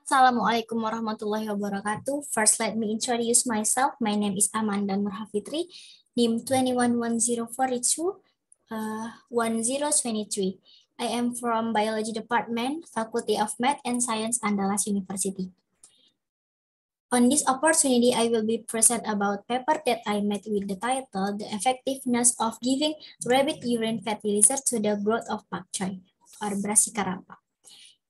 Assalamualaikum warahmatullahi wabarakatuh. First, let me introduce myself. My name is Amanda Nurhafitri, NIM 211042, 1023. I am from Biology Department, Faculty of Math and Science, Andalas University. On this opportunity, I will be present about paper that I made with the title, The Effectiveness of Giving Rabbit Urine Fertilizer to the Growth of Pak Choy, or Brassica rapa.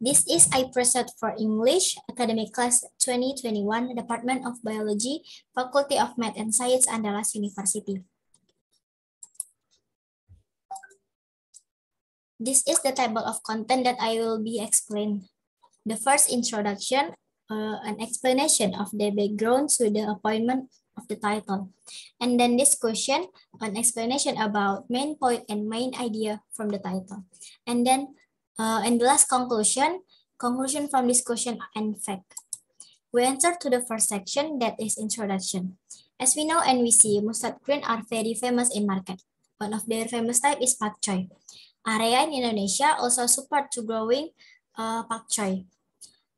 This is I present for English, Academic Class 2021, Department of Biology, Faculty of Math and Science, Andalas University. This is the table of content that I will be explained. The first introduction, an explanation of the background to the appointment of the title. And then discussion, an explanation about main point and main idea from the title. And then and the last conclusion from discussion and fact. We enter to the first section, that is introduction. As we know and we see, mustard green are very famous in market. One of their famous type is pak choy. Area in Indonesia also support to growing pak choy.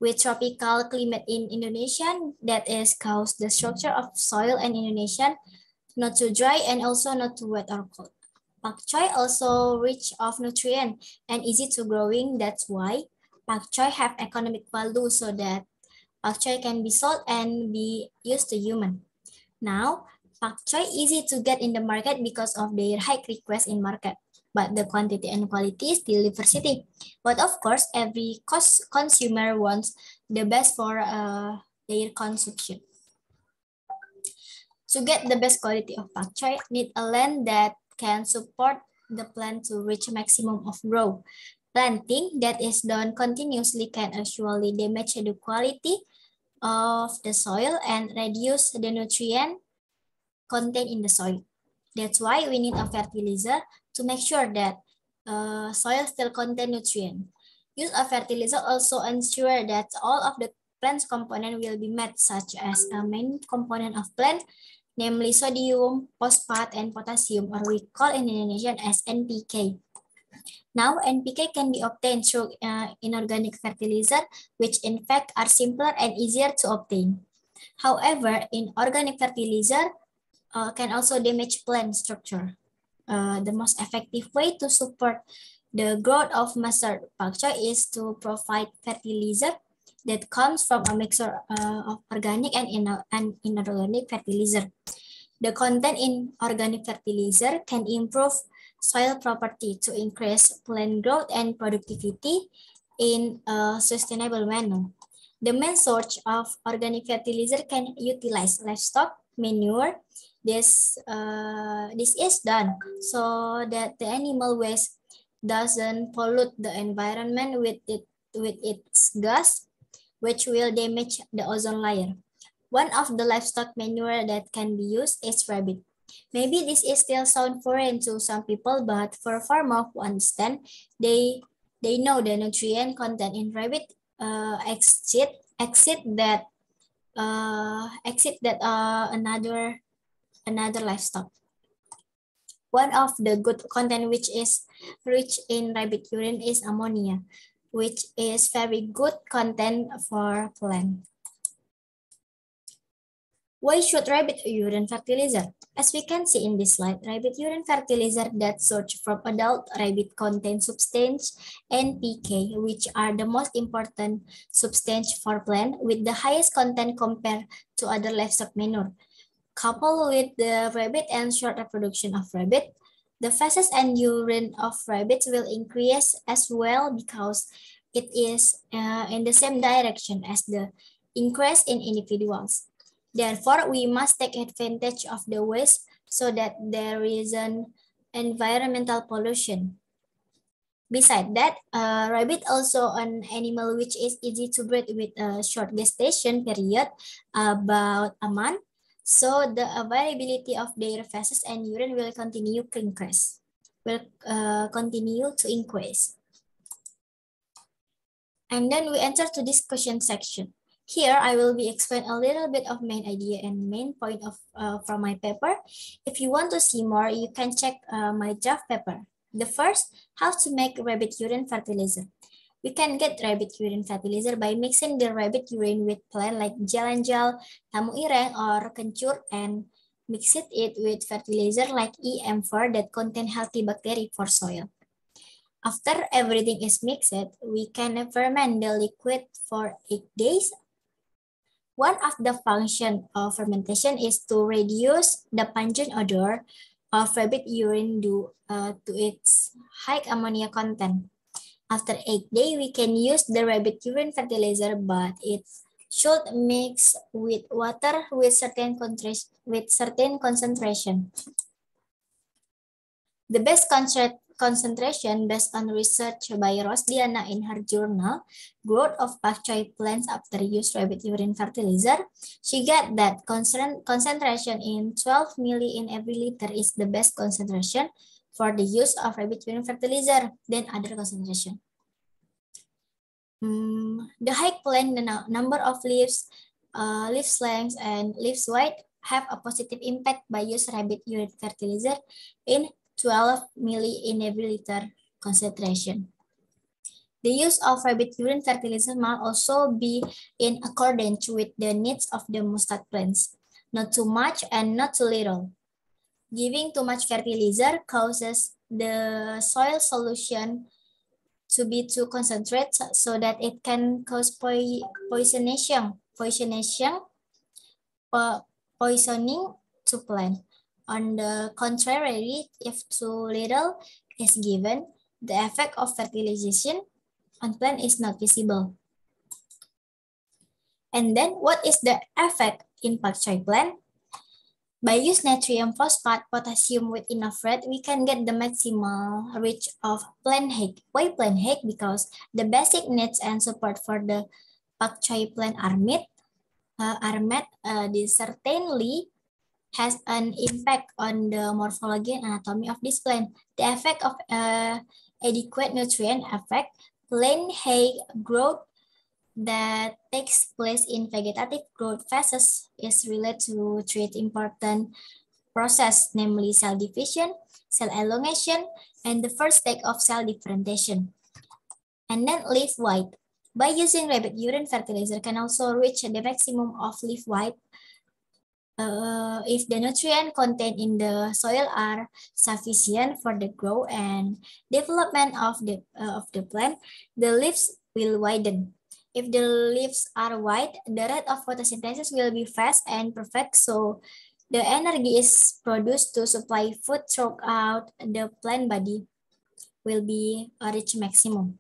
With tropical climate in Indonesia, that is cause the structure of soil in Indonesia not too dry and also not too wet or cold. Pak choy also rich of nutrient and easy to growing. That's why pak choy have economic value, so that pak choy can be sold and be used to human. Now, pak choy easy to get in the market because of their high request in market, but the quantity and quality is still diversity. But of course, every consumer wants the best for their consumption. To get the best quality of pak choy, need a land that can support the plant to reach maximum of growth. Planting that is done continuously can actually damage the quality of the soil and reduce the nutrient content in the soil. That's why we need a fertilizer to make sure that soil still contain nutrient. Use of fertilizer also ensure that all of the plant's component will be met, such as a main component of plant, namely sodium, phosphate, and potassium, or we call in Indonesian as NPK. Now, NPK can be obtained through inorganic fertilizer, which in fact are simpler and easier to obtain. However, inorganic fertilizer can also damage plant structure. The most effective way to support the growth of mustard pak choy is to provide fertilizer that comes from a mixture of organic and inorganic fertilizer. The content in organic fertilizer can improve soil property to increase plant growth and productivity in a sustainable manner. The main source of organic fertilizer can utilize livestock manure. This is done so that the animal waste doesn't pollute the environment with its gas, which will damage the ozone layer. One of the livestock manure that can be used is rabbit. Maybe this is still sound foreign to some people, but for farmers who understand, they know the nutrient content in rabbit exceed that another livestock. One of the good content which is rich in rabbit urine is ammonia, which is very good content for plant. Why should rabbit urine fertilizer? As we can see in this slide, rabbit urine fertilizer that sourced from adult rabbit contains substance NPK, which are the most important substance for plant with the highest content compared to other livestock manure. Coupled with the rabbit and short reproduction of rabbit, the feces and urine of rabbits will increase as well because it is in the same direction as the increase in individuals. Therefore, we must take advantage of the waste so that there is an environmental pollution. Besides that, rabbit also an animal which is easy to breed with a short gestation period, about a month. So the availability of their feces and urine will continue to increase. And then we enter to discussion section. Here, I will be explain a little bit of main idea and main point of from my paper. If you want to see more, you can check my draft paper. The first, how to make rabbit urine fertilizer. We can get rabbit urine fertilizer by mixing the rabbit urine with plant like jalanjal, tamu ireng, or kencur and mix it with fertilizer like EM4 that contain healthy bacteria for soil. After everything is mixed, we can ferment the liquid for 8 days. One of the functions of fermentation is to reduce the pungent odor of rabbit urine due to its high ammonia content. After 8 days, we can use the rabbit urine fertilizer, but it should mix with water with certain concentration. The best concentration based on research by Rosdiana in her journal, Growth of Pak Choi Plants After Use Rabbit Urine Fertilizer, she got that concentration in 12 milli in every liter is the best concentration for the use of rabbit urine fertilizer than other concentration. The high plant, the number of leaves, leaves length, and leaves width have a positive impact by use rabbit urine fertilizer in 12 milli in every liter concentration. The use of rabbit urine fertilizer must also be in accordance with the needs of the mustard plants, not too much and not too little. Giving too much fertilizer causes the soil solution to be too concentrated so that it can cause poisoning to plant. On the contrary, if too little is given, the effect of fertilization on plant is not visible. And then what is the effect in pak choi plant? By use natrium phosphate, potassium with enough rate, we can get the maximal reach of plant height. Why plant height? Because the basic needs and support for the pak choi plant are met. This certainly has an impact on the morphology and anatomy of this plant. The effect of adequate nutrient affect plant height growth that takes place in vegetative growth phases is related to three important processes, namely cell division, cell elongation, and the first stage of cell differentiation. And then leaf width. By using rabbit urine fertilizer can also reach the maximum of leaf width if the nutrient contained in the soil are sufficient for the growth and development of the plant, the leaves will widen. If the leaves are wide, the rate of photosynthesis will be fast and perfect, so the energy is produced to supply food throughout the plant body will be reach maximum.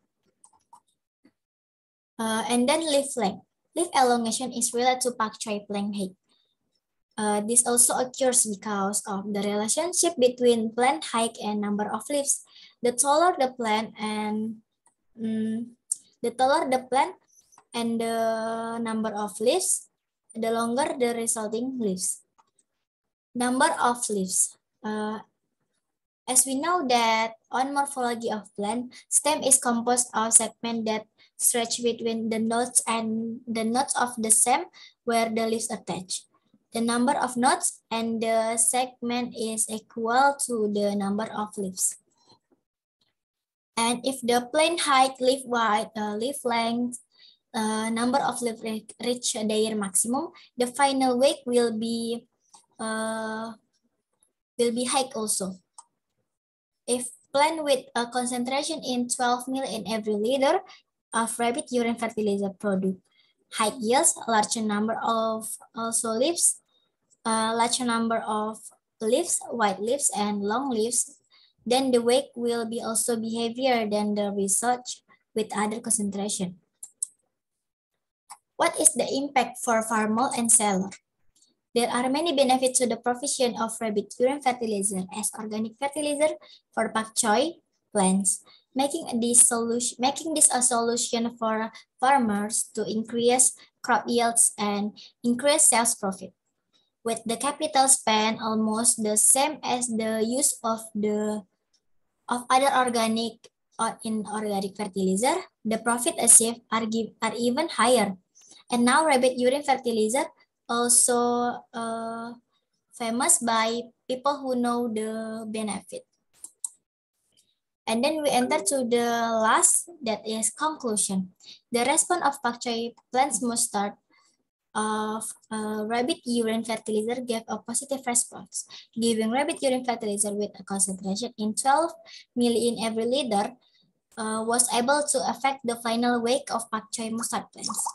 And then leaf length. Leaf elongation is related to pak choi plant height. This also occurs because of the relationship between plant height and number of leaves. The taller the plant and the number of leaves, the longer the resulting leaves. Number of leaves. As we know that on morphology of plant, stem is composed of segments that stretch between the nodes and the nodes of the stem where the leaves attach. The number of nodes and the segment is equal to the number of leaves. And if the plant height, leaf width, leaf length, number of leaves reach their maximum, the final weight will be high also. If plant with a concentration in 12 ml in every liter of rabbit urine fertilizer product, high yields, a larger number of leaves, larger number of leaves, white leaves, and long leaves, then the weight will be also be heavier than the research with other concentration. What is the impact for farmer and seller? There are many benefits to the provision of rabbit urine fertilizer as organic fertilizer for pak choi plants, making this a solution for farmers to increase crop yields and increase sales profit. With the capital spent almost the same as the use of other organic or inorganic fertilizer, the profit achieved are even higher. And now rabbit urine fertilizer also famous by people who know the benefit. And then we enter to the last, that is conclusion. The response of pak choy plant's mustard of rabbit urine fertilizer gave a positive response. Giving rabbit urine fertilizer with a concentration in 12 milli in every liter was able to affect the final weight of pak choy mustard plants.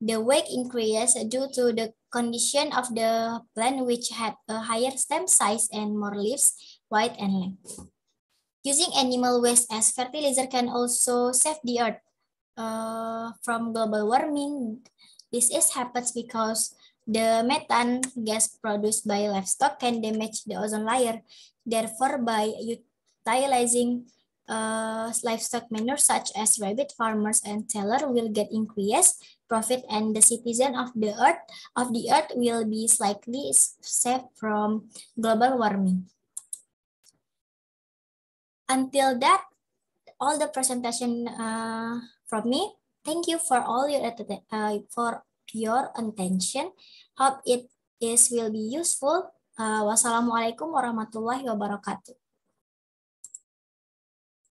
The weight increased due to the condition of the plant, which had a higher stem size and more leaves, wide and length. Using animal waste as fertilizer can also save the earth from global warming. This happens because the methane gas produced by livestock can damage the ozone layer. Therefore, by utilizing livestock manure such as rabbit, farmers and sellers will get increased profit, and the citizen of the earth will be slightly safe from global warming. Until that, all the presentation from me. Thank you for all your attention. Hope it will be useful. Wassalamualaikum warahmatullahi wabarakatuh.